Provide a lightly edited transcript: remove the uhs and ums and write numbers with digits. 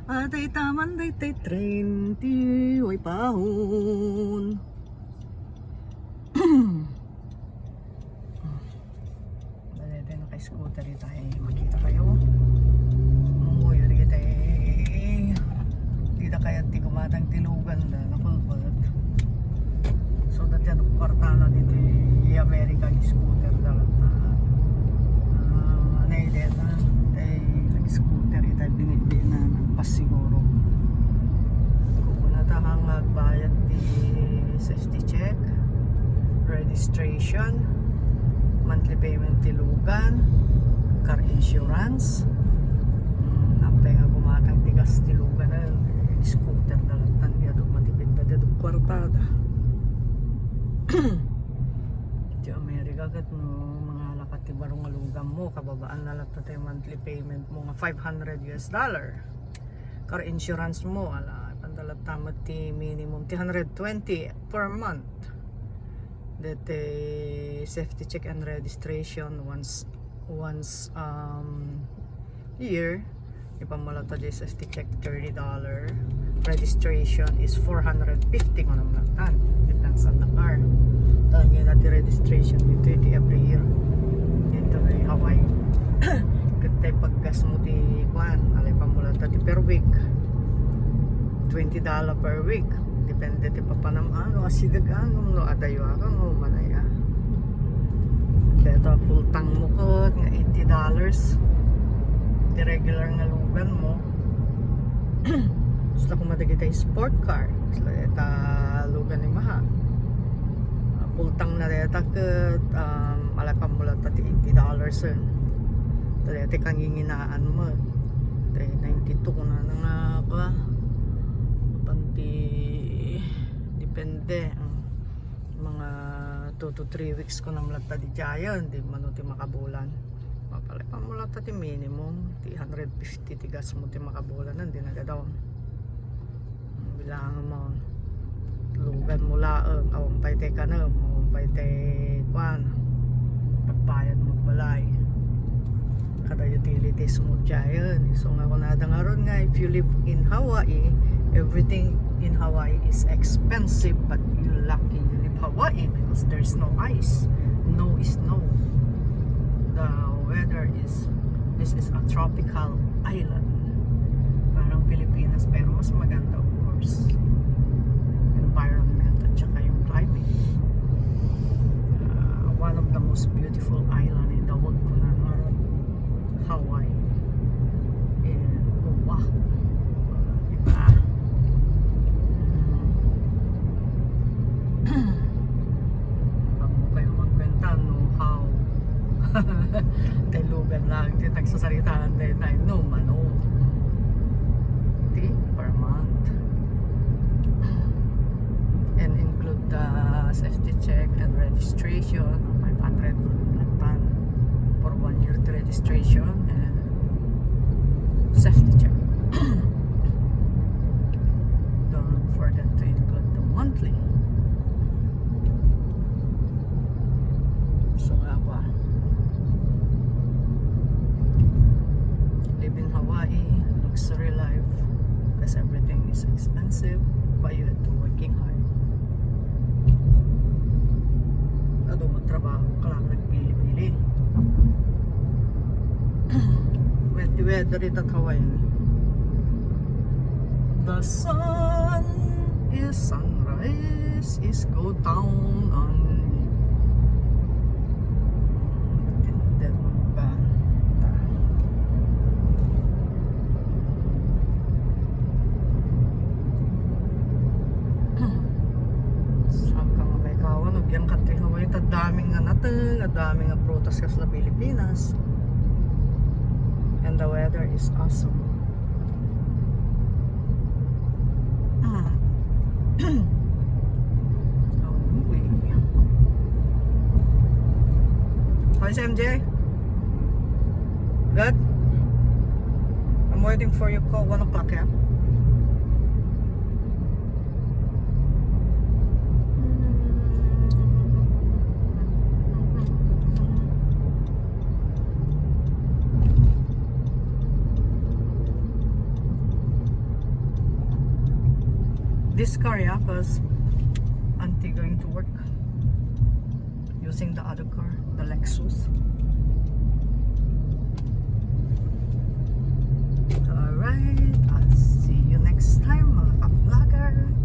Atay taman day tay train ti way pahon. Balete naka-scooter tayo. Makita kayo. Umuyo di kita di na kaya ti kumatang tilugan na nakulpot. So dati ano kwartana dito yung American scooter dapat na ano yung deta nag-scooter ito binigbi na nagpas siguro kung natahang magbayad di safety check, registration, monthly payment tilugan, car insurance, nampay nga gumatang tigas tilugan na scooter dalatan di adog matipid ba di adog kwartada. Di Amerika kat no mga lakat ti barong alugam mo kababaan na lang tayo monthly payment mo nga $500. Car insurance mo ala pandalat tamat ti minimum ti 120 per month. Dete safety check and registration once year ipamalata di safety check $30. Registration is $450 kung naman tan. Depends on the car. Tangin natin registration dito every year. Ito ay Hawaii. Katay paggas mo di kwan. Alay pamulata di per week. $20 per week. Depende ti papanamano. Asidagang no adayo ako no manaya. Dito full tank mo ko nga $80. Di regular nga lugan mo. Sila kung madagita yung sport car sila ita lugan ni maha pultang na deta kat alapang mula tati $80 dati kang inginaan mo 92 kung na nga ka panti depende mga 2 to 3 weeks ko na malata di jayan di manuti makabulan mapalapang mula tati minimum ti 150 tigas mo ti makabulan hindi nagadaw bilang mo lugan mula awang payte ka na awang payte kwan pagbayad mo balay kada utilities mo dyan so nga kung nadangaron nga if you live in Hawaii everything in Hawaii is expensive but you're lucky you live Hawaii because there's no ice no is no the weather is this is a tropical island parang Pilipinas pero mas maganda environment at saka yung climate one of the most beautiful island in the world ko na Hawaii and wow diba pag mo kayo magkwenta no how taylugan lang nagsasaritaan tayo no mano per month and include the safety check and registration of 500 for 1 year to registration and safety check. Don't forget to include the monthly. So nga ba live in Hawaii, luxury life because everything is expensive but you have to working hard. Ado magtrabaho ka lang nagpili-pili. Wet weather ito at Hawaii. The sun is sunrise is go down on yung country Hawaii daming nga natin daming nga prutas ka sa Pilipinas and the weather is awesome. How's MJ? Good? I'm waiting for your call 1 o'clock, yeah? this car, yeah, because Auntie going to work using the other car, the Lexus. Alright, I'll see you next time mga ka-vlogger.